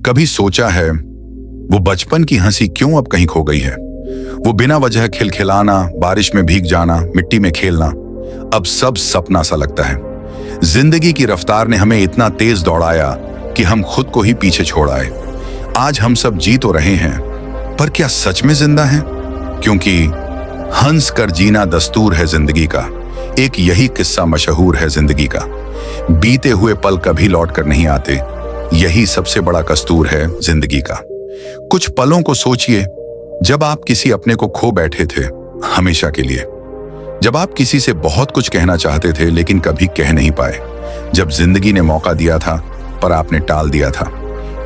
कभी सोचा है वो बचपन की हंसी क्यों अब कहीं खो गई है? वो बिना वजह खिलखिलाना, बारिश में भीग जाना, मिट्टी में खेलना, अब सब सपना सा लगता है। जिंदगी की रफ्तार ने हमें इतना तेज दौड़ाया कि हम खुद को ही पीछे छोड़ आए। आज हम सब जी तो रहे हैं, पर क्या सच में जिंदा हैं? क्योंकि हंस कर जीना दस्तूर है जिंदगी का। एक यही किस्सा मशहूर है जिंदगी का। बीते हुए पल कभी लौट कर नहीं आते, यही सबसे बड़ा कस्तूर है जिंदगी का। कुछ पलों को सोचिए, जब आप किसी अपने को खो बैठे थे हमेशा के लिए, जब आप किसी से बहुत कुछ कहना चाहते थे लेकिन कभी कह नहीं पाए, जब जिंदगी ने मौका दिया था पर आपने टाल दिया था।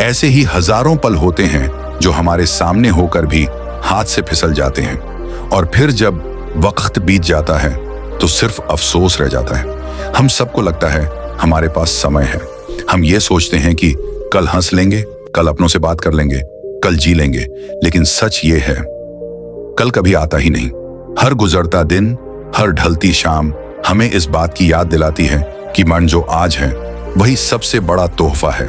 ऐसे ही हजारों पल होते हैं जो हमारे सामने होकर भी हाथ से फिसल जाते हैं, और फिर जब वक्त बीत जाता है तो सिर्फ अफसोस रह जाता है। हम सबको लगता है हमारे पास समय है। हम ये सोचते हैं कि कल हंस लेंगे, कल अपनों से बात कर लेंगे, कल जी लेंगे, लेकिन सच ये है कल कभी आता ही नहीं। हर गुजरता दिन, हर ढलती शाम हमें इस बात की याद दिलाती है कि मन जो आज है वही सबसे बड़ा तोहफा है।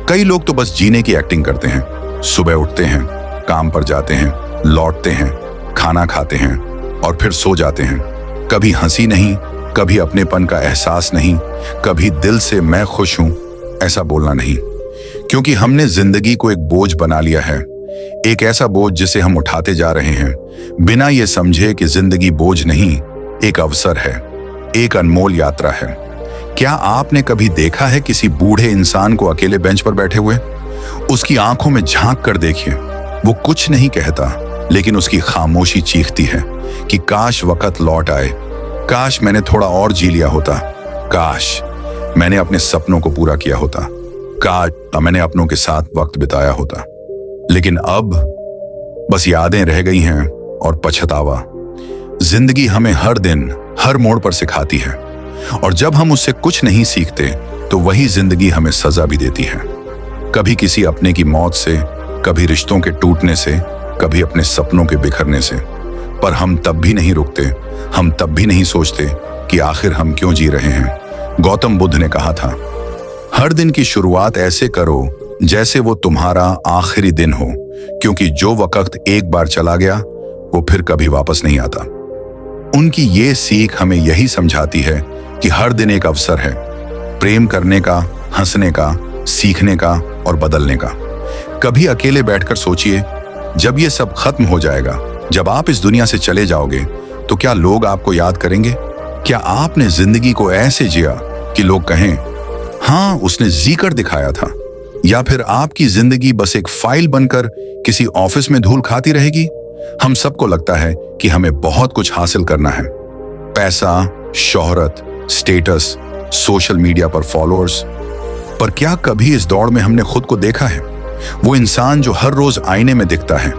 कई लोग तो बस जीने की एक्टिंग करते हैं। सुबह उठते हैं, काम पर जाते हैं, लौटते हैं, खाना खाते हैं और फिर सो जाते हैं। कभी हंसी नहीं, कभी अपनेपन का एहसास नहीं, कभी दिल से मैं खुश हूं ऐसा बोलना नहीं। क्योंकि हमने जिंदगी को एक बोझ बना लिया है, एक ऐसा बोझ जिसे हम उठाते जा रहे हैं बिना ये समझे कि जिंदगी बोझ नहीं, एक अवसर है, एक अनमोल यात्रा है। क्या आपने कभी देखा है किसी बूढ़े इंसान को अकेले बेंच पर बैठे हुए? उसकी आंखों में झांक कर देखिए, वो कुछ नहीं कहता, लेकिन उसकी खामोशी चीखती है कि काश वक्त लौट आए, काश मैंने थोड़ा और जी लिया होता, काश मैंने अपने सपनों को पूरा किया होता, काश मैंने अपनों के साथ वक्त बिताया होता। लेकिन अब बस यादें रह गई हैं और पछतावा। जिंदगी हमें हर दिन हर मोड़ पर सिखाती है, और जब हम उससे कुछ नहीं सीखते तो वही जिंदगी हमें सजा भी देती है। कभी किसी अपने की मौत से, कभी रिश्तों के टूटने से, कभी अपने सपनों के बिखरने से। पर हम तब भी नहीं रुकते, हम तब भी नहीं सोचते कि आखिर हम क्यों जी रहे हैं। गौतम बुद्ध ने कहा था, हर दिन की शुरुआत ऐसे करो जैसे वो तुम्हारा आखिरी दिन हो, क्योंकि जो वक्त एक बार चला गया वो फिर कभी वापस नहीं आता। उनकी ये सीख हमें यही समझाती है कि हर दिन एक अवसर है, प्रेम करने का, हंसने का, सीखने का और बदलने का। कभी अकेले बैठकर सोचिए, जब ये सब खत्म हो जाएगा, जब आप इस दुनिया से चले जाओगे, तो क्या लोग आपको याद करेंगे? क्या आपने जिंदगी को ऐसे जिया कि लोग कहें, हाँ उसने जी कर दिखाया था? या फिर आपकी जिंदगी बस एक फाइल बनकर किसी ऑफिस में धूल खाती रहेगी? हम सबको लगता है कि हमें बहुत कुछ हासिल करना है, पैसा, शोहरत, स्टेटस, सोशल मीडिया पर फॉलोअर्स। पर क्या कभी इस दौड़ में हमने खुद को देखा है? वो इंसान जो हर रोज आईने में दिखता है,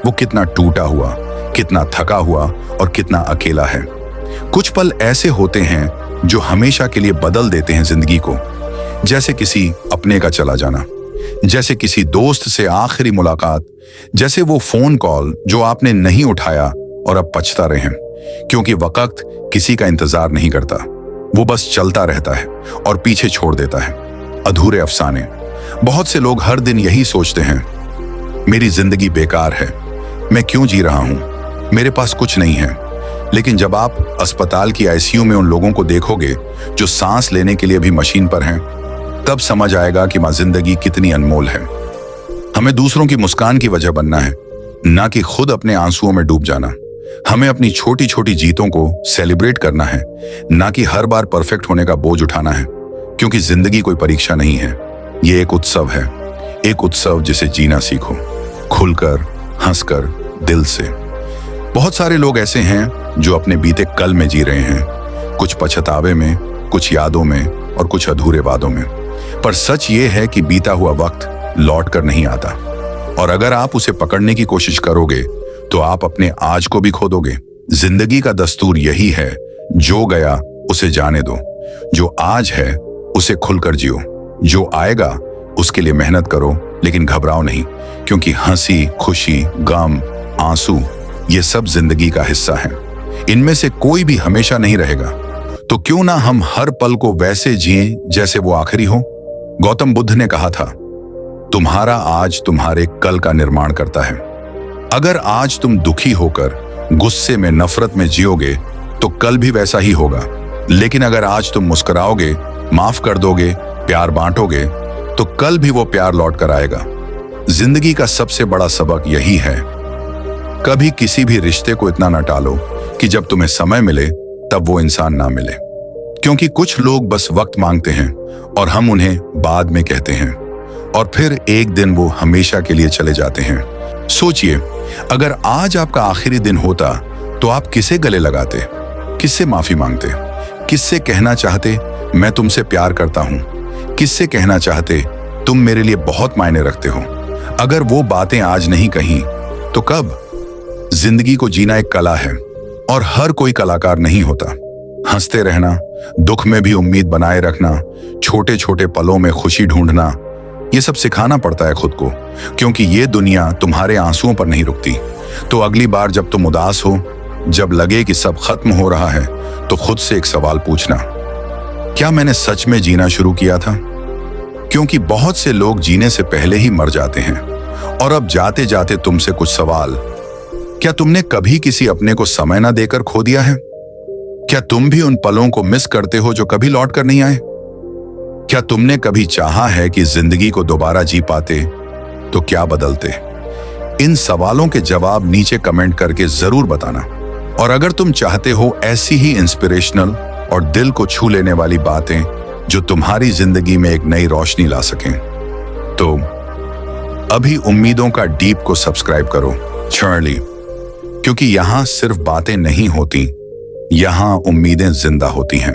वो कितना टूटा हुआ, कितना थका हुआ और कितना अकेला है। कुछ पल ऐसे होते हैं जो हमेशा के लिए बदल देते हैं जिंदगी को, जैसे किसी अपने का चला जाना, जैसे किसी दोस्त से आखिरी मुलाकात, जैसे वो फोन कॉल जो आपने नहीं उठाया और अब पछता रहे हैं। क्योंकि वक्त किसी का इंतजार नहीं करता, वो बस चलता रहता है और पीछे छोड़ देता है अधूरे अफसाने। बहुत से लोग हर दिन यही सोचते हैं, मेरी जिंदगी बेकार है, मैं क्यों जी रहा हूं, मेरे पास कुछ नहीं है। लेकिन जब आप अस्पताल की आईसीयू में उन लोगों को देखोगे जो सांस लेने के लिए भी मशीन पर हैं, तब समझ आएगा कि मां जिंदगी कितनी अनमोल है। हमें दूसरों की मुस्कान की वजह बनना है, ना कि खुद अपने आंसुओं में डूब जाना। हमें अपनी छोटी छोटी जीतों को सेलिब्रेट करना है, ना कि हर बार परफेक्ट होने का बोझ उठाना है। क्योंकि जिंदगी कोई परीक्षा नहीं है, ये एक उत्सव है, एक उत्सव जिसे जीना सीखो, खुलकर, हंसकर, दिल से। बहुत सारे लोग ऐसे हैं जो अपने बीते कल में जी रहे हैं, कुछ पछतावे में, कुछ यादों में और कुछ अधूरे वादों में। पर सच ये है कि बीता हुआ वक्त लौट कर नहीं आता, और अगर आप उसे पकड़ने की कोशिश करोगे तो आप अपने आज को भी खो दोगे। जिंदगी का दस्तूर यही है, जो गया उसे जाने दो, जो आज है उसे खुलकर जियो, जो आएगा उसके लिए मेहनत करो, लेकिन घबराओ नहीं। क्योंकि हंसी, खुशी, गम, आंसू, ये सब जिंदगी का हिस्सा है। इनमें से कोई भी हमेशा नहीं रहेगा। तो क्यों ना हम हर पल को वैसे जिएं जैसे वो आखिरी हो। गौतम बुद्ध ने कहा था, तुम्हारा आज तुम्हारे कल का निर्माण करता है। अगर आज तुम दुखी होकर गुस्से में, नफरत में जियोगे तो कल भी वैसा ही होगा। लेकिन अगर आज तुम मुस्कुराओगे, माफ कर दोगे, प्यार बांटोगे तो कल भी वो प्यार लौट कर आएगा। जिंदगी का सबसे बड़ा सबक यही है, कभी किसी भी रिश्ते को इतना न टालो कि जब तुम्हें समय मिले तब वो इंसान ना मिले। क्योंकि कुछ लोग बस वक्त मांगते हैं और हम उन्हें बाद में कहते हैं, और फिर एक दिन वो हमेशा के लिए चले जाते हैं। सोचिए, अगर आज आपका आखिरी दिन होता तो आप किसे गले लगाते, किससे माफी मांगते, किससे कहना चाहते मैं तुमसे प्यार करता हूं, किससे कहना चाहते तुम मेरे लिए बहुत मायने रखते हो। अगर वो बातें आज नहीं कहीं तो कब? जिंदगी को जीना एक कला है और हर कोई कलाकार नहीं होता। हंसते रहना, दुख में भी उम्मीद बनाए रखना, छोटे छोटे पलों में खुशी ढूंढना, ये सब सिखाना पड़ता है खुद को, क्योंकि ये दुनिया तुम्हारे आंसुओं पर नहीं रुकती। तो अगली बार जब तुम उदास हो, जब लगे कि सब खत्म हो रहा है, तो खुद से एक सवाल पूछना, क्या मैंने सच में जीना शुरू किया था? क्योंकि बहुत से लोग जीने से पहले ही मर जाते हैं। और अब जाते जाते तुमसे कुछ सवाल, क्या तुमने कभी किसी अपने को समय ना देकर खो दिया है? क्या तुम भी उन पलों को मिस करते हो जो कभी लौट कर नहीं आए? क्या तुमने कभी चाहा है कि जिंदगी को दोबारा जी पाते तो क्या बदलते? इन सवालों के जवाब नीचे कमेंट करके जरूर बताना। और अगर तुम चाहते हो ऐसी ही इंस्पिरेशनल और दिल को छू लेने वाली बातें जो तुम्हारी जिंदगी में एक नई रोशनी ला सकें, तो अभी उम्मीदों का डीप को सब्सक्राइब करो चर्ली, क्योंकि यहां सिर्फ बातें नहीं होती, यहां उम्मीदें जिंदा होती हैं।